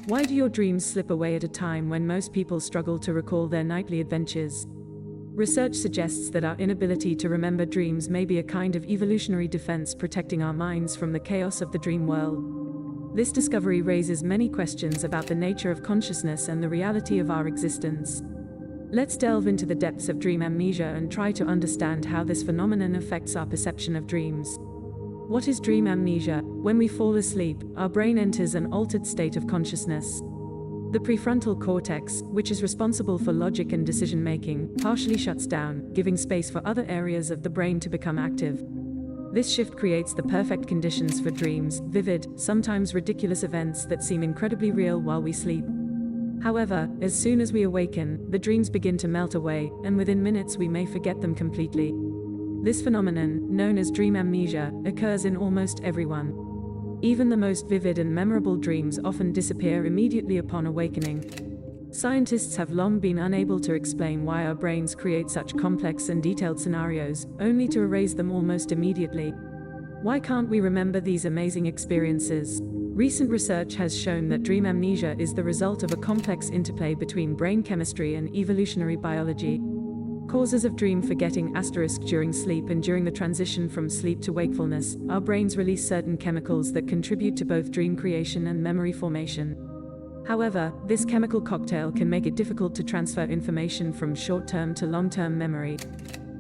Why do your dreams slip away at a time when most people struggle to recall their nightly adventures? Research suggests that our inability to remember dreams may be a kind of evolutionary defense protecting our minds from the chaos of the dream world. This discovery raises many questions about the nature of consciousness and the reality of our existence. Let's delve into the depths of dream amnesia and try to understand how this phenomenon affects our perception of dreams. What is dream amnesia? When we fall asleep, our brain enters an altered state of consciousness. The prefrontal cortex, which is responsible for logic and decision-making, partially shuts down, giving space for other areas of the brain to become active. This shift creates the perfect conditions for dreams, vivid, sometimes ridiculous events that seem incredibly real while we sleep. However, as soon as we awaken, the dreams begin to melt away, and within minutes we may forget them completely. This phenomenon, known as dream amnesia, occurs in almost everyone. Even the most vivid and memorable dreams often disappear immediately upon awakening. Scientists have long been unable to explain why our brains create such complex and detailed scenarios, only to erase them almost immediately. Why can't we remember these amazing experiences? Recent research has shown that dream amnesia is the result of a complex interplay between brain chemistry and evolutionary biology. Causes of dream forgetting * during sleep and during the transition from sleep to wakefulness, our brains release certain chemicals that contribute to both dream creation and memory formation. However, this chemical cocktail can make it difficult to transfer information from short-term to long-term memory.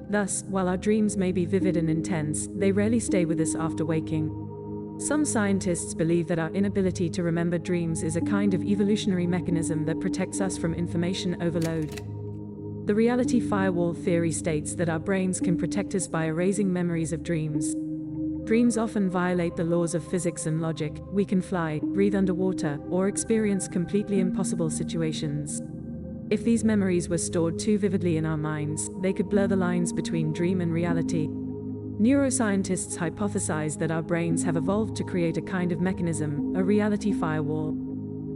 Thus, while our dreams may be vivid and intense, they rarely stay with us after waking. Some scientists believe that our inability to remember dreams is a kind of evolutionary mechanism that protects us from information overload. The reality firewall theory states that our brains can protect us by erasing memories of dreams. Dreams often violate the laws of physics and logic. We can fly, breathe underwater, or experience completely impossible situations. If these memories were stored too vividly in our minds, they could blur the lines between dream and reality. Neuroscientists hypothesize that our brains have evolved to create a kind of mechanism, a reality firewall.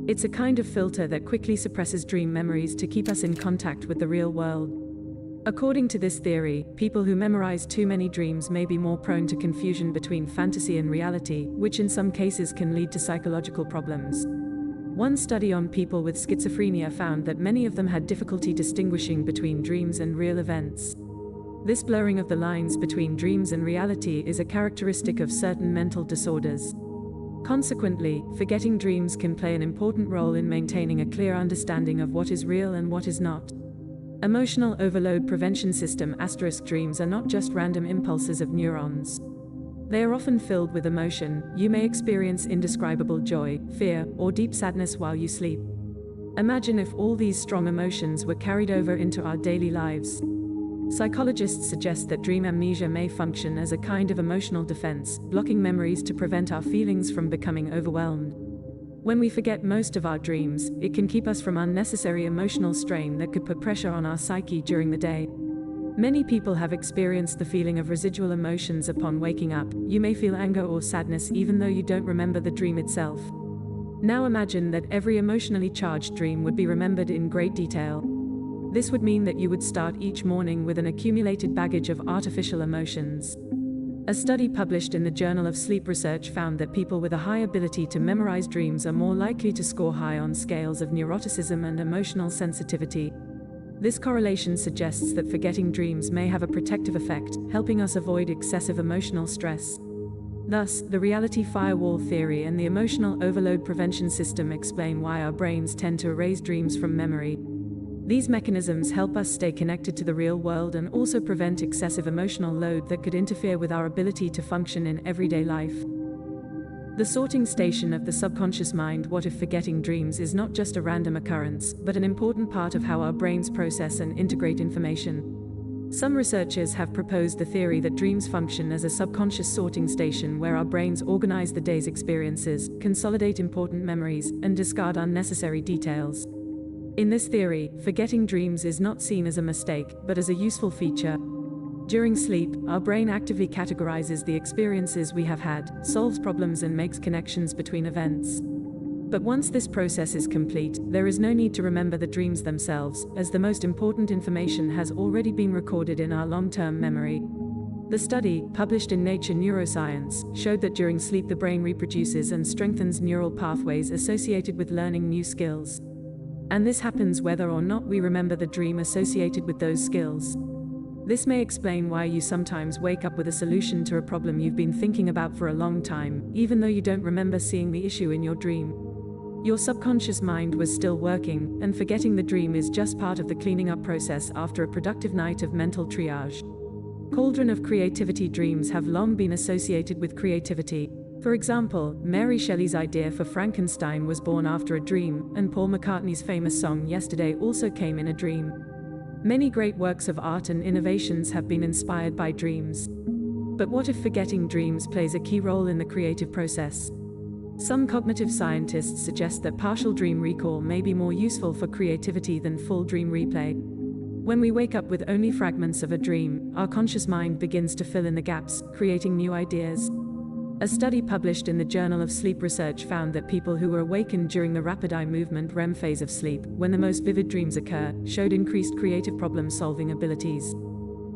It's a kind of filter that quickly suppresses dream memories to keep us in contact with the real world. According to this theory, people who memorize too many dreams may be more prone to confusion between fantasy and reality, which in some cases can lead to psychological problems. One study on people with schizophrenia found that many of them had difficulty distinguishing between dreams and real events. This blurring of the lines between dreams and reality is a characteristic of certain mental disorders. Consequently, forgetting dreams can play an important role in maintaining a clear understanding of what is real and what is not. Emotional overload prevention system * dreams are not just random impulses of neurons. They are often filled with emotion. You may experience indescribable joy, fear, or deep sadness while you sleep. Imagine if all these strong emotions were carried over into our daily lives. Psychologists suggest that dream amnesia may function as a kind of emotional defense, blocking memories to prevent our feelings from becoming overwhelmed. When we forget most of our dreams, it can keep us from unnecessary emotional strain that could put pressure on our psyche during the day. Many people have experienced the feeling of residual emotions upon waking up. You may feel anger or sadness even though you don't remember the dream itself. Now imagine that every emotionally charged dream would be remembered in great detail. This would mean that you would start each morning with an accumulated baggage of artificial emotions. A study published in the Journal of Sleep Research found that people with a high ability to memorize dreams are more likely to score high on scales of neuroticism and emotional sensitivity. This correlation suggests that forgetting dreams may have a protective effect, helping us avoid excessive emotional stress. Thus, the reality firewall theory and the emotional overload prevention system explain why our brains tend to erase dreams from memory. These mechanisms help us stay connected to the real world and also prevent excessive emotional load that could interfere with our ability to function in everyday life. The sorting station of the subconscious mind. What if forgetting dreams is not just a random occurrence, but an important part of how our brains process and integrate information? Some researchers have proposed the theory that dreams function as a subconscious sorting station where our brains organize the day's experiences, consolidate important memories, and discard unnecessary details. In this theory, forgetting dreams is not seen as a mistake, but as a useful feature. During sleep, our brain actively categorizes the experiences we have had, solves problems and makes connections between events. But once this process is complete, there is no need to remember the dreams themselves, as the most important information has already been recorded in our long-term memory. The study, published in Nature Neuroscience, showed that during sleep the brain reproduces and strengthens neural pathways associated with learning new skills. And this happens whether or not we remember the dream associated with those skills. This may explain why you sometimes wake up with a solution to a problem you've been thinking about for a long time, even though you don't remember seeing the issue in your dream. Your subconscious mind was still working, and forgetting the dream is just part of the cleaning up process after a productive night of mental triage. Cauldron of creativity dreams have long been associated with creativity. For example, Mary Shelley's idea for Frankenstein was born after a dream, and Paul McCartney's famous song Yesterday also came in a dream. Many great works of art and innovations have been inspired by dreams. But what if forgetting dreams plays a key role in the creative process? Some cognitive scientists suggest that partial dream recall may be more useful for creativity than full dream replay. When we wake up with only fragments of a dream, our conscious mind begins to fill in the gaps, creating new ideas. A study published in the Journal of Sleep Research found that people who were awakened during the rapid eye movement REM phase of sleep, when the most vivid dreams occur, showed increased creative problem-solving abilities.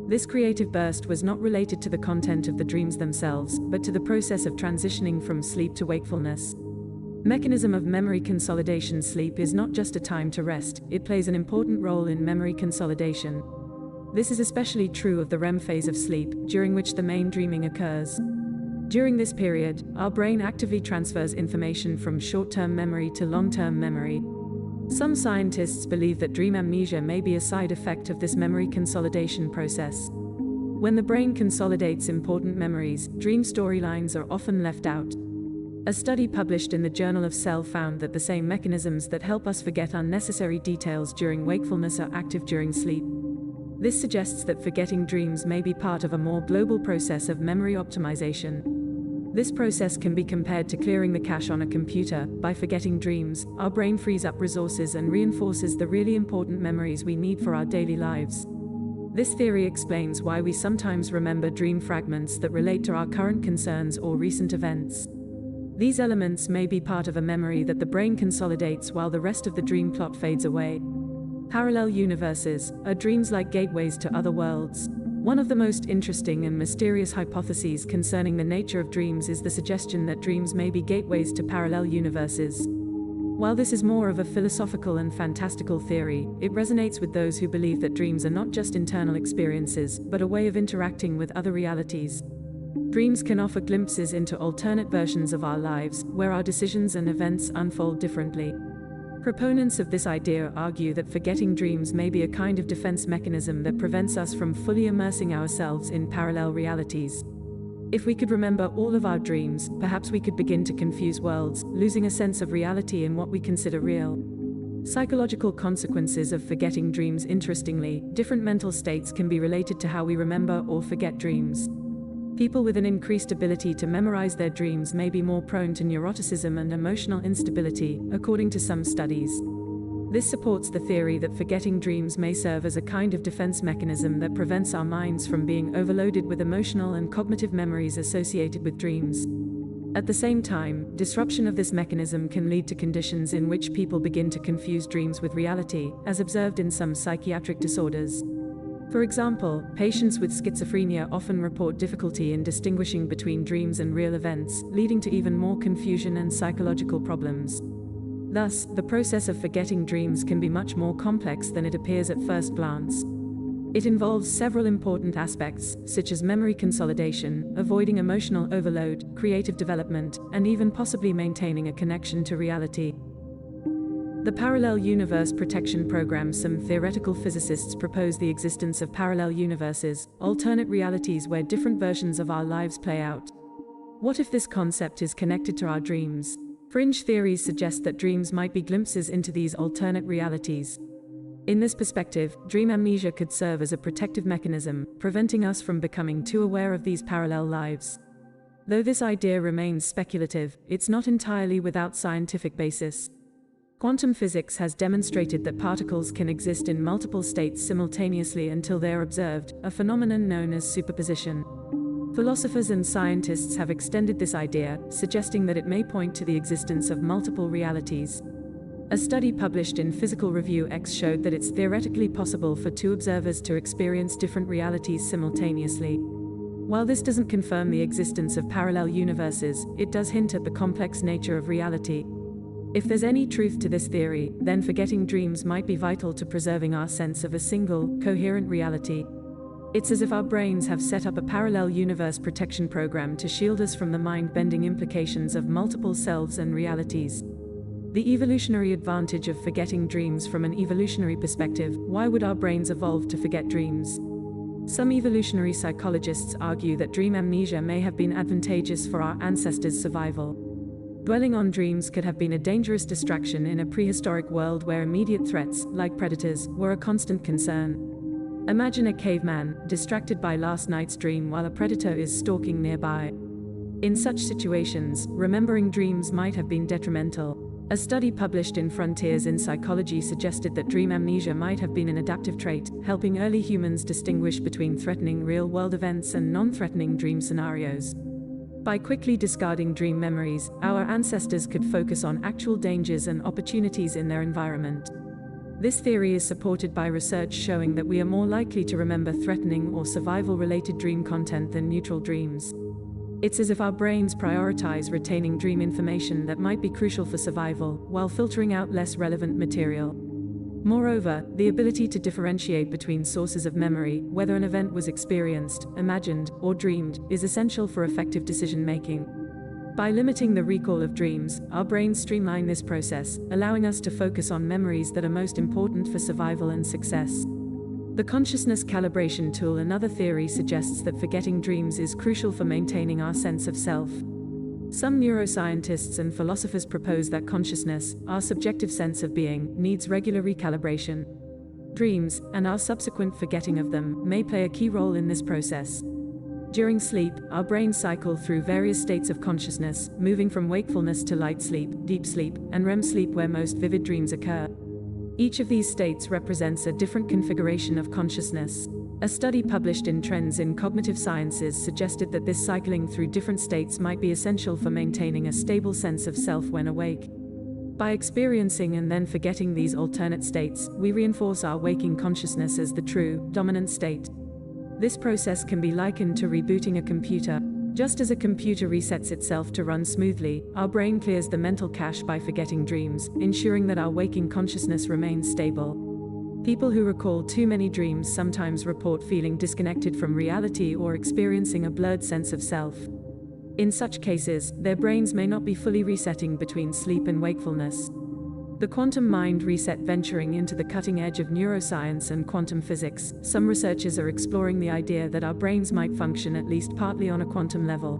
This creative burst was not related to the content of the dreams themselves, but to the process of transitioning from sleep to wakefulness. Mechanism of memory consolidation. Sleep is not just a time to rest, it plays an important role in memory consolidation. This is especially true of the REM phase of sleep, during which the main dreaming occurs. During this period, our brain actively transfers information from short-term memory to long-term memory. Some scientists believe that dream amnesia may be a side effect of this memory consolidation process. When the brain consolidates important memories, dream storylines are often left out. A study published in the Journal of Cell found that the same mechanisms that help us forget unnecessary details during wakefulness are active during sleep. This suggests that forgetting dreams may be part of a more global process of memory optimization. This process can be compared to clearing the cache on a computer. By forgetting dreams, our brain frees up resources and reinforces the really important memories we need for our daily lives. This theory explains why we sometimes remember dream fragments that relate to our current concerns or recent events. These elements may be part of a memory that the brain consolidates while the rest of the dream plot fades away. Parallel universes. Are dreams like gateways to other worlds? One of the most interesting and mysterious hypotheses concerning the nature of dreams is the suggestion that dreams may be gateways to parallel universes. While this is more of a philosophical and fantastical theory, it resonates with those who believe that dreams are not just internal experiences, but a way of interacting with other realities. Dreams can offer glimpses into alternate versions of our lives, where our decisions and events unfold differently. Proponents of this idea argue that forgetting dreams may be a kind of defense mechanism that prevents us from fully immersing ourselves in parallel realities. If we could remember all of our dreams, perhaps we could begin to confuse worlds, losing a sense of reality in what we consider real. Psychological consequences of forgetting dreams. Interestingly, different mental states can be related to how we remember or forget dreams. People with an increased ability to memorize their dreams may be more prone to neuroticism and emotional instability, according to some studies. This supports the theory that forgetting dreams may serve as a kind of defense mechanism that prevents our minds from being overloaded with emotional and cognitive memories associated with dreams. At the same time, disruption of this mechanism can lead to conditions in which people begin to confuse dreams with reality, as observed in some psychiatric disorders. For example, patients with schizophrenia often report difficulty in distinguishing between dreams and real events, leading to even more confusion and psychological problems. Thus, the process of forgetting dreams can be much more complex than it appears at first glance. It involves several important aspects, such as memory consolidation, avoiding emotional overload, creative development, and even possibly maintaining a connection to reality. The Parallel Universe Protection Program. Some theoretical physicists propose the existence of parallel universes, alternate realities where different versions of our lives play out. What if this concept is connected to our dreams? Fringe theories suggest that dreams might be glimpses into these alternate realities. In this perspective, dream amnesia could serve as a protective mechanism, preventing us from becoming too aware of these parallel lives. Though this idea remains speculative, it's not entirely without scientific basis. Quantum physics has demonstrated that particles can exist in multiple states simultaneously until they are observed, a phenomenon known as superposition. Philosophers and scientists have extended this idea, suggesting that it may point to the existence of multiple realities. A study published in Physical Review X showed that it's theoretically possible for two observers to experience different realities simultaneously. While this doesn't confirm the existence of parallel universes, it does hint at the complex nature of reality. If there's any truth to this theory, then forgetting dreams might be vital to preserving our sense of a single, coherent reality. It's as if our brains have set up a parallel universe protection program to shield us from the mind-bending implications of multiple selves and realities. The evolutionary advantage of forgetting dreams. From an evolutionary perspective, why would our brains evolve to forget dreams? Some evolutionary psychologists argue that dream amnesia may have been advantageous for our ancestors' survival. Dwelling on dreams could have been a dangerous distraction in a prehistoric world where immediate threats, like predators, were a constant concern. Imagine a caveman, distracted by last night's dream while a predator is stalking nearby. In such situations, remembering dreams might have been detrimental. A study published in Frontiers in Psychology suggested that dream amnesia might have been an adaptive trait, helping early humans distinguish between threatening real-world events and non-threatening dream scenarios. By quickly discarding dream memories, our ancestors could focus on actual dangers and opportunities in their environment. This theory is supported by research showing that we are more likely to remember threatening or survival-related dream content than neutral dreams. It's as if our brains prioritize retaining dream information that might be crucial for survival, while filtering out less relevant material. Moreover, the ability to differentiate between sources of memory, whether an event was experienced, imagined, or dreamed, is essential for effective decision-making. By limiting the recall of dreams, our brains streamline this process, allowing us to focus on memories that are most important for survival and success. The consciousness calibration tool. Another theory suggests that forgetting dreams is crucial for maintaining our sense of self. Some neuroscientists and philosophers propose that consciousness, our subjective sense of being, needs regular recalibration. Dreams, and our subsequent forgetting of them, may play a key role in this process. During sleep, our brains cycle through various states of consciousness, moving from wakefulness to light sleep, deep sleep, and REM sleep, where most vivid dreams occur. Each of these states represents a different configuration of consciousness. A study published in Trends in Cognitive Sciences suggested that this cycling through different states might be essential for maintaining a stable sense of self when awake. By experiencing and then forgetting these alternate states, we reinforce our waking consciousness as the true, dominant state. This process can be likened to rebooting a computer. Just as a computer resets itself to run smoothly, our brain clears the mental cache by forgetting dreams, ensuring that our waking consciousness remains stable. People who recall too many dreams sometimes report feeling disconnected from reality or experiencing a blurred sense of self. In such cases, their brains may not be fully resetting between sleep and wakefulness. The quantum mind reset. Venturing into the cutting edge of neuroscience and quantum physics, some researchers are exploring the idea that our brains might function at least partly on a quantum level.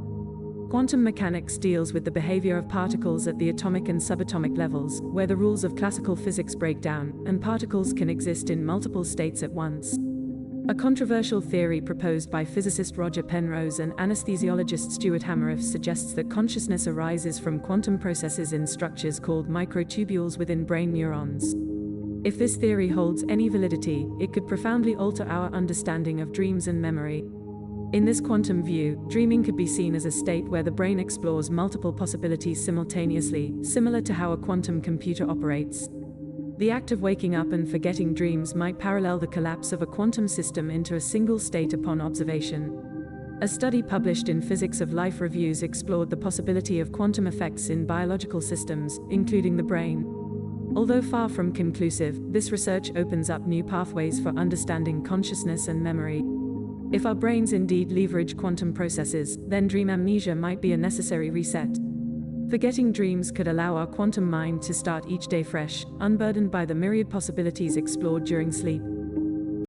Quantum mechanics deals with the behavior of particles at the atomic and subatomic levels, where the rules of classical physics break down, and particles can exist in multiple states at once. A controversial theory proposed by physicist Roger Penrose and anesthesiologist Stuart Hameroff suggests that consciousness arises from quantum processes in structures called microtubules within brain neurons. If this theory holds any validity, it could profoundly alter our understanding of dreams and memory. In this quantum view, dreaming could be seen as a state where the brain explores multiple possibilities simultaneously, similar to how a quantum computer operates. The act of waking up and forgetting dreams might parallel the collapse of a quantum system into a single state upon observation. A study published in Physics of Life Reviews explored the possibility of quantum effects in biological systems, including the brain. Although far from conclusive, this research opens up new pathways for understanding consciousness and memory. If our brains indeed leverage quantum processes, then dream amnesia might be a necessary reset. Forgetting dreams could allow our quantum mind to start each day fresh, unburdened by the myriad possibilities explored during sleep.